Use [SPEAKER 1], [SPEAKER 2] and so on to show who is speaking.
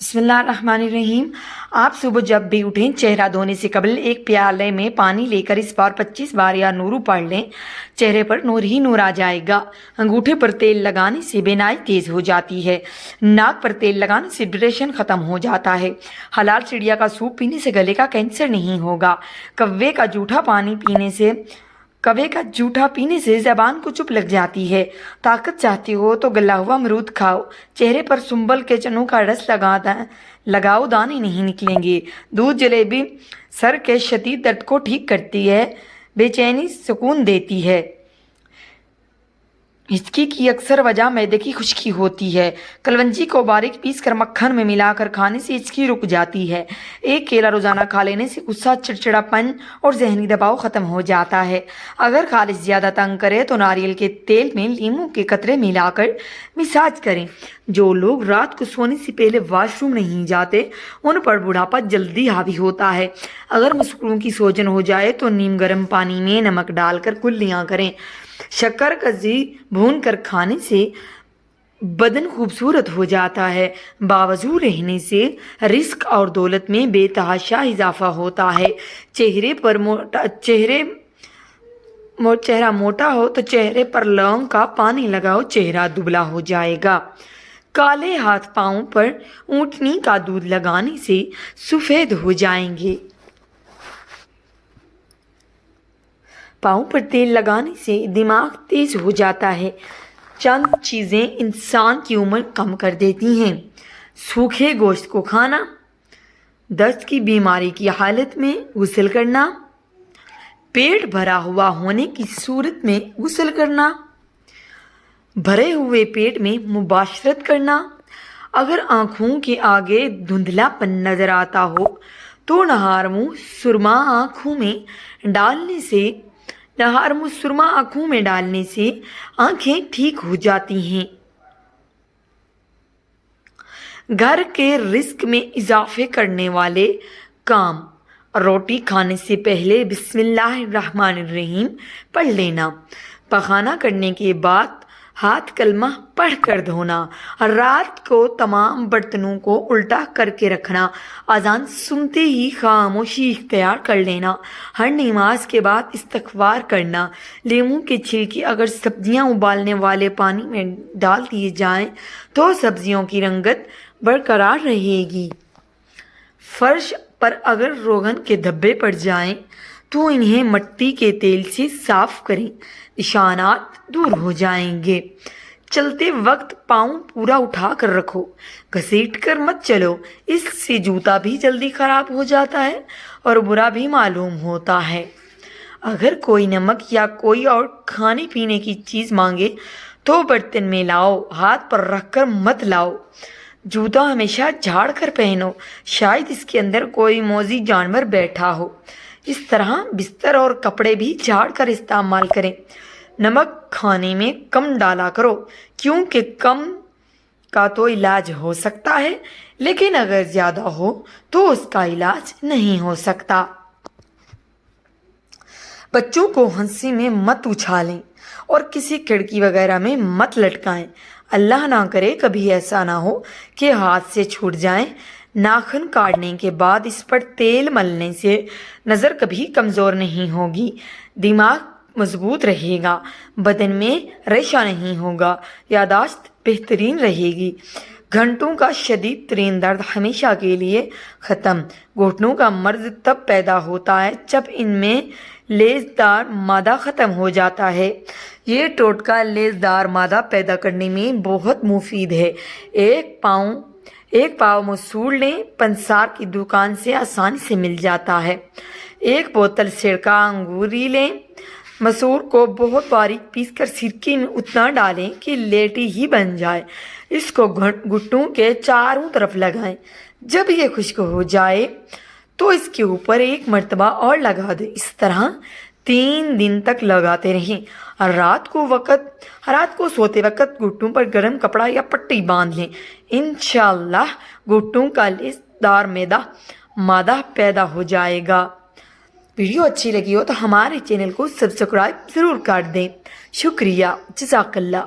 [SPEAKER 1] بسم اللہ الرحمن الرحیم۔ آپ صبح جب بھی اٹھیں چہرہ دھونے سے قبل ایک پیالے میں پانی لے کر اس بار 25 بار یا نورو پڑھ لیں۔ چہرے پر نور ہی نور آ جائے گا۔ انگوٹھے پر تیل لگانے سے بینائی تیز ہو جاتی ہے۔ ناک پر تیل لگانے سے ڈپریشن ختم ہو جاتا ہے۔ حلال چڑیا کا سوپ پینے سے گلے کا کینسر نہیں ہوگا۔ کوے کا جوٹھا پینے سے زبان کو چپ لگ جاتی ہے۔ طاقت چاہتی ہو تو گلا ہوا امرود کھاؤ۔ چہرے پر سنبل کے چنوں کا رس لگاؤ، دانے نہیں نکلیں گے۔ دودھ جلیبی سر کے شدید درد کو ٹھیک کرتی ہے، بے چینی سکون دیتی ہے۔ ہچکی کی اکثر وجہ معدے کی خشکی ہوتی ہے۔ کلونجی کو باریک پیس کر مکھن میں ملا کر کھانے سے ہچکی رک جاتی ہے۔ ایک کیلا روزانہ کھا لینے سے غصہ، چڑچڑاپن اور ذہنی دباؤ ختم ہو جاتا ہے۔ اگر خالص زیادہ تنگ کرے تو ناریل کے تیل میں لیموں کے قطرے ملا کر مساج کریں۔ جو لوگ رات کو سونے سے پہلے واش روم نہیں جاتے ان پر بڑھاپا جلدی حاوی ہوتا ہے۔ اگر مسکڑوں کی سوجن ہو جائے تو نیم گرم پانی میں نمک ڈال کر کلیاں کریں۔ شکر کزی بھون کر کھانے سے بدن خوبصورت ہو جاتا ہے۔ باوضو رہنے سے رزق اور دولت میں بے تحاشا اضافہ ہوتا ہے۔ چہرہ موٹا ہو تو چہرے پر لونگ کا پانی لگاؤ، چہرہ دبلا ہو جائے گا۔ کالے ہاتھ پاؤں پر اونٹنی کا دودھ لگانے سے سفید ہو جائیں گے۔ پاؤں پر تیل لگانے سے دماغ تیز ہو جاتا ہے۔ چند چیزیں انسان کی عمر کم کر دیتی ہیں: سوکھے گوشت کو کھانا، دست کی بیماری کی حالت میں غسل کرنا، پیٹ بھرا ہوا ہونے کی صورت میں غسل کرنا، بھرے ہوئے پیٹ میں مباشرت کرنا۔ اگر آنکھوں کے آگے دھندلا پن نظر آتا ہو تو نہار منہ سرما آنکھوں میں ڈالنے سے آنکھیں ٹھیک ہو جاتی ہیں۔ گھر کے رزق میں اضافے کرنے والے کام: روٹی کھانے سے پہلے بسم اللہ الرحمن الرحیم پڑھ لینا۔ پخانہ کرنے کے بعد ہاتھ کلمہ پڑھ کر دھونا۔ رات کو تمام برتنوں کو الٹا کر کے رکھنا۔ اذان سنتے ہی خاموشی اختیار کر لینا۔ ہر نماز کے بعد استغفار کرنا۔ لیموں کے چھلکے اگر سبزیاں ابالنے والے پانی میں ڈال دیے جائیں تو سبزیوں کی رنگت برقرار رہے گی۔ فرش پر اگر روغن کے دھبے پڑ جائیں تو انہیں مٹی کے تیل سے صاف کریں، نشانات دور ہو جائیں گے۔ چلتے وقت پاؤں پورا اٹھا کر رکھو، گھسیٹ کر مت چلو، اس سے جوتا بھی جلدی خراب ہو جاتا ہے اور برا بھی معلوم ہوتا ہے۔ اگر کوئی نمک یا کوئی اور کھانے پینے کی چیز مانگے تو برتن میں لاؤ، ہاتھ پر رکھ کر مت لاؤ۔ جوتا ہمیشہ جھاڑ کر پہنو، شاید اس کے اندر کوئی موذی جانور بیٹھا ہو۔ اس طرح بستر اور کپڑے بھی جھاڑ کر استعمال کریں۔ نمک کھانے میں کم ڈالا کرو، کیونکہ کم کا تو علاج ہو سکتا ہے لیکن اگر زیادہ ہو تو اس کا علاج نہیں ہو سکتا۔ بچوں کو ہنسی میں مت اچھالیں اور کسی کھڑکی وغیرہ میں مت لٹکائیں۔ اللہ نہ کرے کبھی ایسا نہ ہو کہ ہاتھ سے چھوٹ جائیں۔ ناخن کاٹنے کے بعد اس پر تیل ملنے سے نظر کبھی کمزور نہیں ہوگی، دماغ مضبوط رہے گا، بدن میں ریشہ نہیں ہوگا، یادداشت بہترین رہے گی۔ گھنٹوں کا شدید ترین درد ہمیشہ کے لیے ختم۔ گھٹنوں کا مرض تب پیدا ہوتا ہے جب ان میں لیسدار مادہ ختم ہو جاتا ہے۔ یہ ٹوٹکا لیسدار مادہ پیدا کرنے میں بہت مفید ہے۔ ایک پاؤ مسول لیں، پنسار کی دکان سے آسانی سے مل جاتا ہے۔ ایک بوتل سرکہ انگوری لیں، مسور کو بہت باریک پیس کر سرکے میں اتنا ڈالیں کہ لیٹی ہی بن جائے۔ اس کو گھٹنوں کے چاروں طرف لگائیں۔ جب یہ خشک ہو جائے تو اس کے اوپر ایک مرتبہ اور لگا دیں۔ اس طرح 3 دن تک لگاتے رہیں۔ رات کو سوتے وقت گھٹنوں پر گرم کپڑا یا پٹی باندھ لیں۔ انشاءاللہ گھٹنوں کا لیسدار مادہ پیدا ہو جائے گا۔ ویڈیو اچھی لگی ہو تو ہمارے چینل کو سبسکرائب ضرور کر دیں۔ شکریہ، جزاک اللہ۔